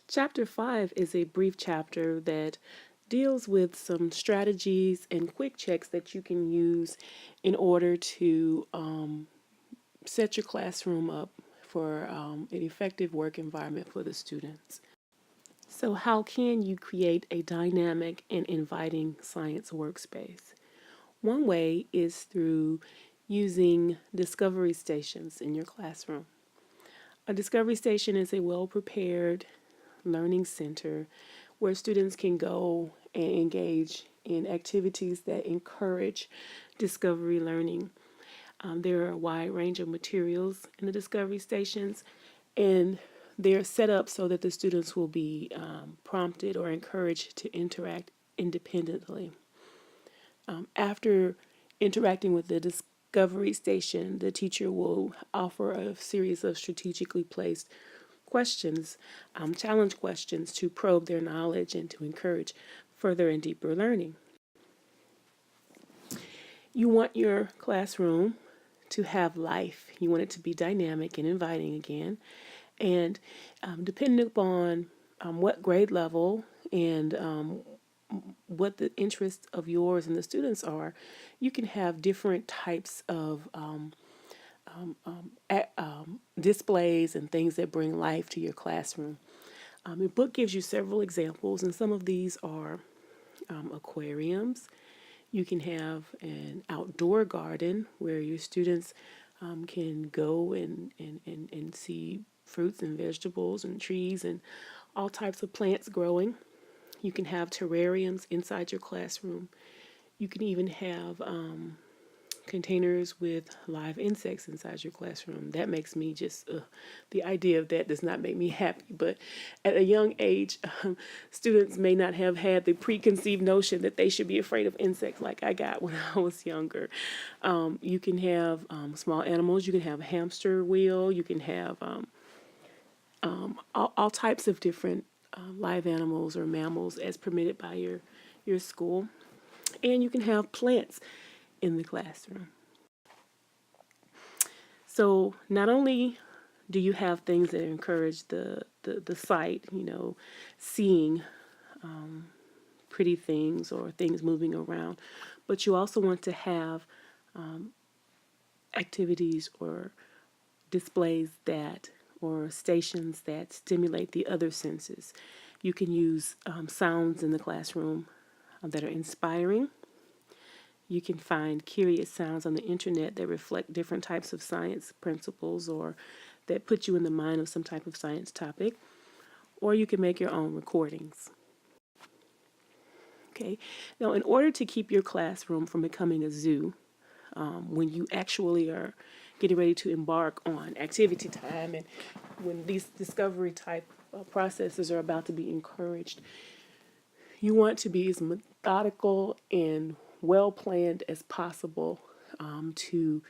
Chapter 5 is a brief chapter that deals with some strategies and quick checks that you can use in order to set your classroom up for an effective work environment for the students. So, how can you create a dynamic and inviting science workspace? One way is through using discovery stations in your classroom. A discovery station is a well prepared learning center where students can go and engage in activities that encourage discovery learning. There are a wide range of materials in the discovery stations, and they're set up so that the students will be prompted or encouraged to interact independently. After interacting with the discovery station, the teacher will offer a series of strategically placed questions, challenge questions to probe their knowledge and to encourage further and deeper learning. You want your classroom to have life. You want it to be dynamic and inviting again. And depending upon what grade level and what the interests of yours and the students are, you can have different types of displays and things that bring life to your classroom. Your book gives you several examples, and some of these are aquariums. You can have an outdoor garden where your students can go and see fruits and vegetables and trees and all types of plants growing. You can have terrariums inside your classroom. You can even have containers with live insects inside your classroom. That makes me just, the idea of that does not make me happy. But at a young age, students may not have had the preconceived notion that they should be afraid of insects like I got when I was younger. You can have small animals. You can have a hamster wheel. You can have all types of different live animals or mammals as permitted by your school. And you can have plants in the classroom. So not only do you have things that encourage the sight, seeing pretty things or things moving around, but you also want to have activities or displays that or stations that stimulate the other senses. You can use sounds in the classroom that are inspiring. You can find curious sounds on the internet that reflect different types of science principles or that put you in the mind of some type of science topic. Or you can make your own recordings. Okay. Now, in order to keep your classroom from becoming a zoo, when you actually are getting ready to embark on activity time and when these discovery type processes are about to be encouraged, you want to be as methodical and well planned as possible to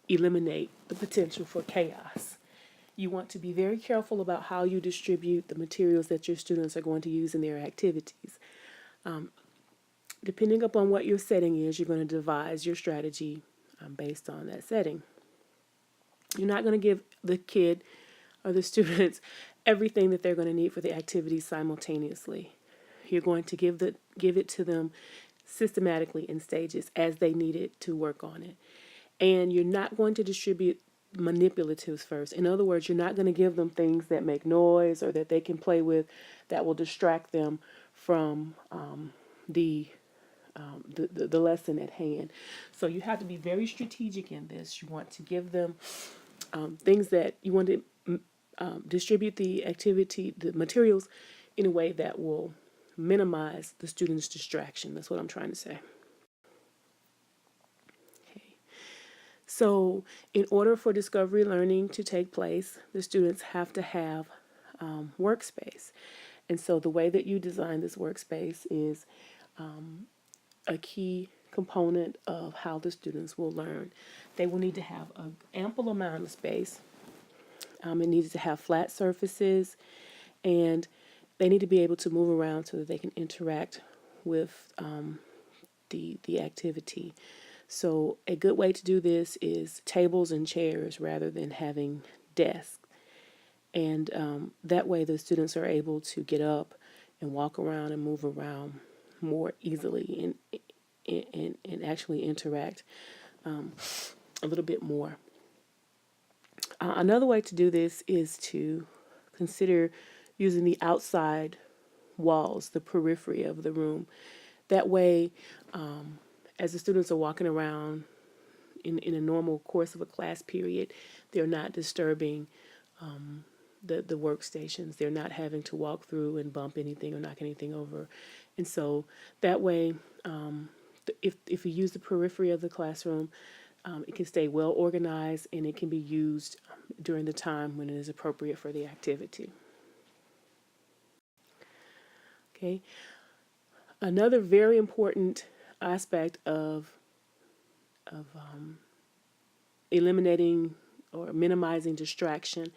eliminate the potential for chaos. You want to be very careful about how you distribute the materials that your students are going to use in their activities. Depending upon what your setting is, you're going to devise your strategy based on that setting. You're not going to give the kid or the students everything that they're going to need for the activity simultaneously. You're going to give it to them systematically in stages as they need it to work on it. And you're not going to distribute manipulatives first. In other words, you're not going to give them things that make noise or that they can play with that will distract them from the lesson at hand. So you have to be very strategic in this. You want to give them things that you want to distribute the materials in a way that will minimize the student's distraction. That's what I'm trying to say. Okay. So in order for discovery learning to take place, the students have to have workspace. And so the way that you design this workspace is a key component of how the students will learn. They will need to have an ample amount of space. It needs to have flat surfaces, and they need to be able to move around so that they can interact with the activity. So a good way to do this is tables and chairs rather than having desks. And that way the students are able to get up and walk around and move around more easily and actually interact a little bit more. Another way to do this is to consider using the outside walls, the periphery of the room. That way, as the students are walking around in a normal course of a class period, they're not disturbing the workstations. They're not having to walk through and bump anything or knock anything over. And so that way, if you use the periphery of the classroom, it can stay well organized and it can be used during the time when it is appropriate for the activity. Okay. Another very important aspect of eliminating or minimizing distraction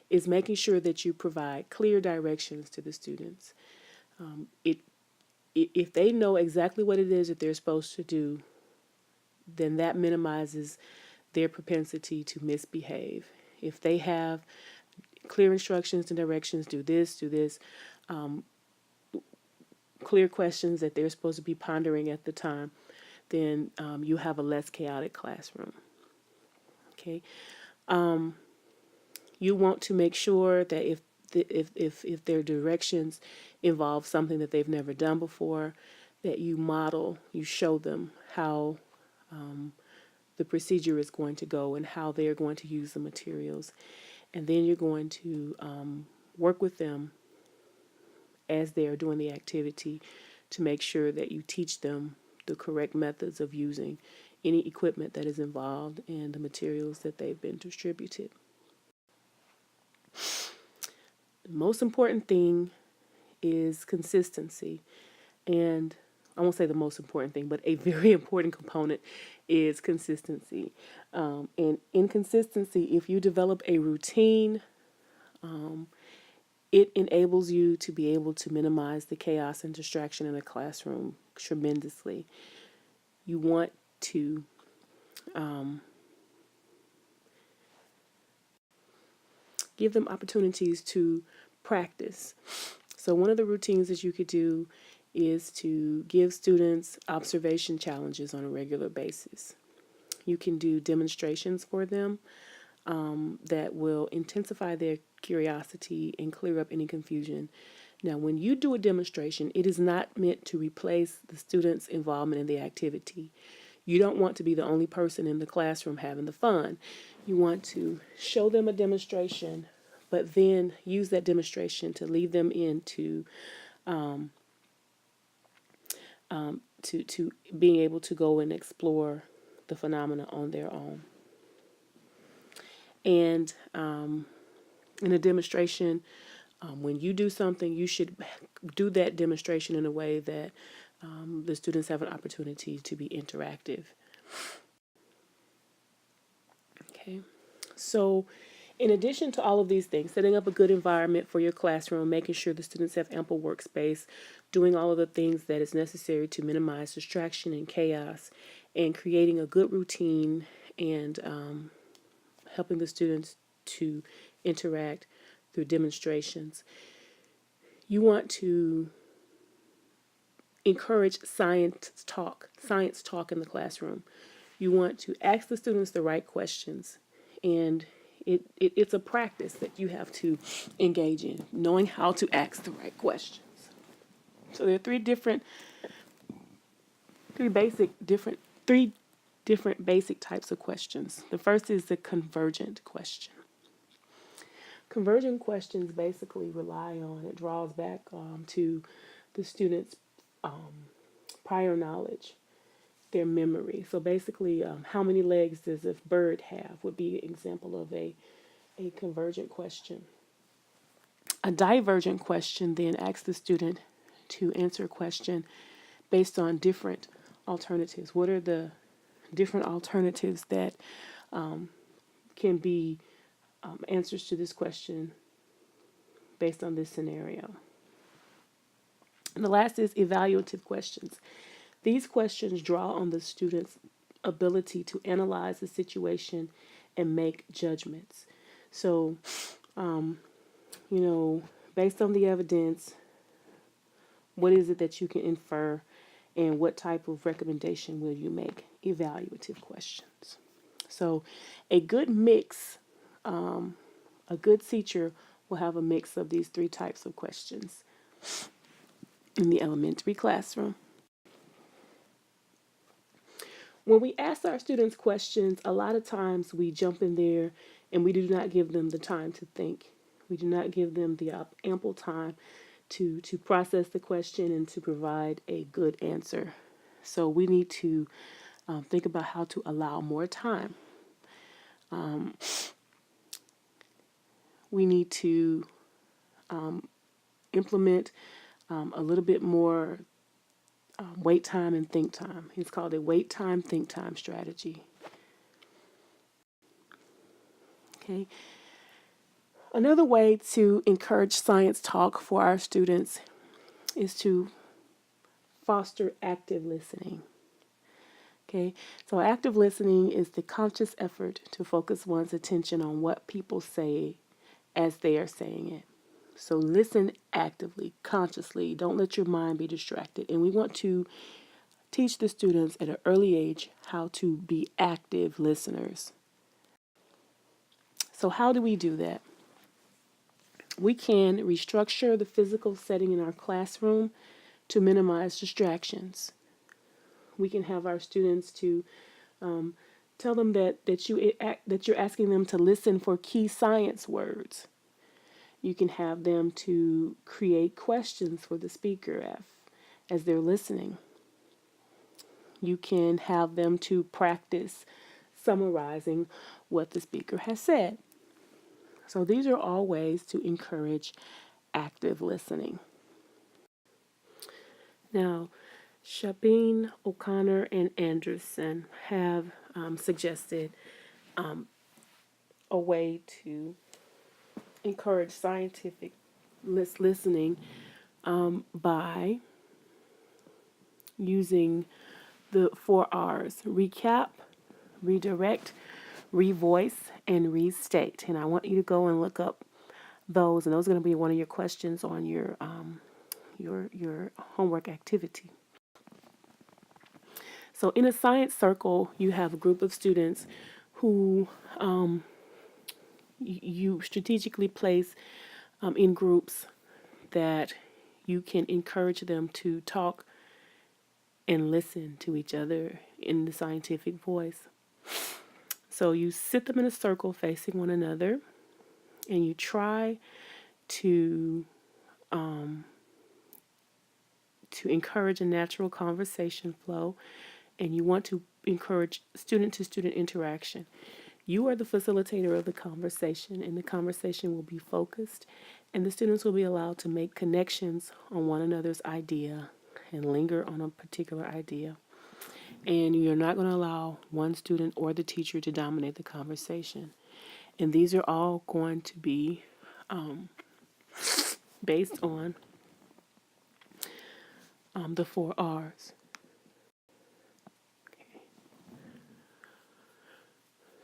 is making sure that you provide clear directions to the students. If they know exactly what it is that they're supposed to do, then that minimizes their propensity to misbehave. If they have clear instructions and directions, do this, clear questions that they're supposed to be pondering at the time, then you have a less chaotic classroom. Okay. You want to make sure that if their directions involve something that they've never done before, that you show them how the procedure is going to go and how they're going to use the materials. And then you're going to work with them as they are doing the activity to make sure that you teach them the correct methods of using any equipment that is involved and the materials that they've been distributed. The most important thing is consistency. And I won't say the most important thing, but a very important component is consistency. And in consistency, if you develop a routine, it enables you to be able to minimize the chaos and distraction in a classroom tremendously. You want to give them opportunities to practice. So one of the routines that you could do is to give students observation challenges on a regular basis. You can do demonstrations for them that will intensify their curiosity and clear up any confusion. Now, when you do a demonstration, it is not meant to replace the student's involvement in the activity. You don't want to be the only person in the classroom having the fun. You want to show them a demonstration, but then use that demonstration to lead them into to being able to go and explore the phenomena on their own. And in a demonstration, when you do something, you should do that demonstration in a way that the students have an opportunity to be interactive. Okay, so in addition to all of these things, setting up a good environment for your classroom, making sure the students have ample workspace, doing all of the things that is necessary to minimize distraction and chaos, and creating a good routine and helping the students to interact through demonstrations. You want to encourage science talk in the classroom. You want to ask the students the right questions, and it's a practice that you have to engage in, knowing how to ask the right questions. So there are three different basic types of questions. The first is the convergent question. Convergent questions basically it draws back to the student's prior knowledge, their memory. So basically, how many legs does a bird have would be an example of a convergent question. A divergent question then asks the student to answer a question based on different alternatives. What are the different alternatives that can be answers to this question based on this scenario? And the last is evaluative questions. These questions draw on the student's ability to analyze the situation and make judgments. So you know, based on the evidence, what is it that you can infer, and what type of recommendation will you make? Evaluative questions. So, a good mix, a good teacher will have a mix of these three types of questions in the elementary classroom. When we ask our students questions, a lot of times we jump in there and we do not give them the time to think. We do not give them the ample time to process the question and to provide a good answer. So we need to think about how to allow more time. We need to implement a little bit more wait time and think time. It's called a wait time, think time strategy. Okay. Another way to encourage science talk for our students is to foster active listening. Okay, so active listening is the conscious effort to focus one's attention on what people say as they are saying it. So listen actively, consciously. Don't let your mind be distracted. And we want to teach the students at an early age how to be active listeners. So how do we do that? We can restructure the physical setting in our classroom to minimize distractions. We can have our students to tell them that you're asking them to listen for key science words. You can have them to create questions for the speaker as they're listening. You can have them to practice summarizing what the speaker has said. So these are all ways to encourage active listening. Now, Shabine, O'Connor, and Anderson have suggested a way to encourage scientific listening by using the 4 R's: recap, redirect, revoice, and restate. And I want you to go and look up those, and those are going to be one of your questions on your homework activity. So in a science circle, you have a group of students who you strategically place in groups that you can encourage them to talk and listen to each other in the scientific voice. So you sit them in a circle facing one another, and you try to encourage a natural conversation flow, and you want to encourage student-to-student interaction. You are the facilitator of the conversation, and the conversation will be focused, and the students will be allowed to make connections on one another's idea and linger on a particular idea. And you're not going to allow one student or the teacher to dominate the conversation. And these are all going to be based on the 4 R's. Okay.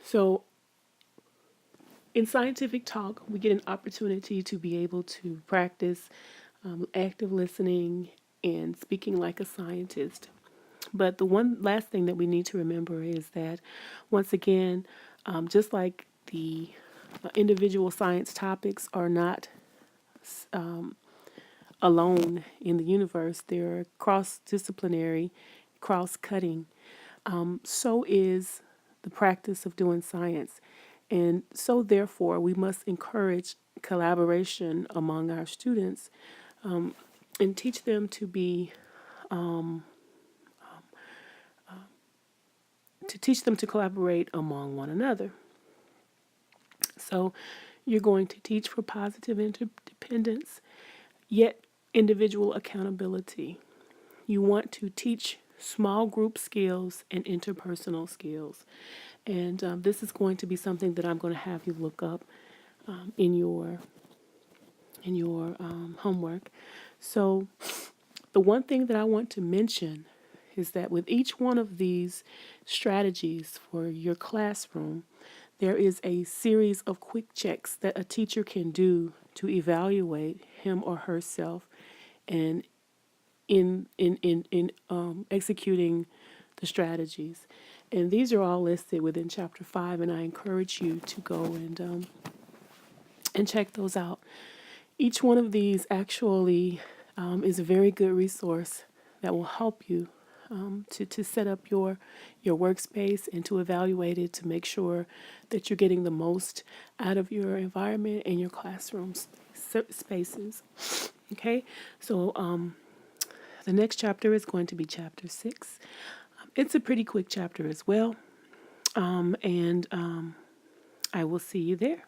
So in scientific talk, we get an opportunity to be able to practice active listening and speaking like a scientist. But the one last thing that we need to remember is that, once again, just like the individual science topics are not alone in the universe, they're cross-disciplinary, cross-cutting. So is the practice of doing science. And so, therefore, we must encourage collaboration among our students and teach them to be to collaborate among one another. So you're going to teach for positive interdependence, yet individual accountability. You want to teach small group skills and interpersonal skills. And this is going to be something that I'm going to have you look up in your homework. So the one thing that I want to mention is that with each one of these strategies for your classroom, there is a series of quick checks that a teacher can do to evaluate him or herself and in executing the strategies. And these are all listed within chapter 5, and I encourage you to go and check those out. Each one of these actually is a very good resource that will help you to set up your workspace and to evaluate it to make sure that you're getting the most out of your environment and your classroom spaces. Okay, so the next chapter is going to be chapter 6. It's a pretty quick chapter as well, and I will see you there.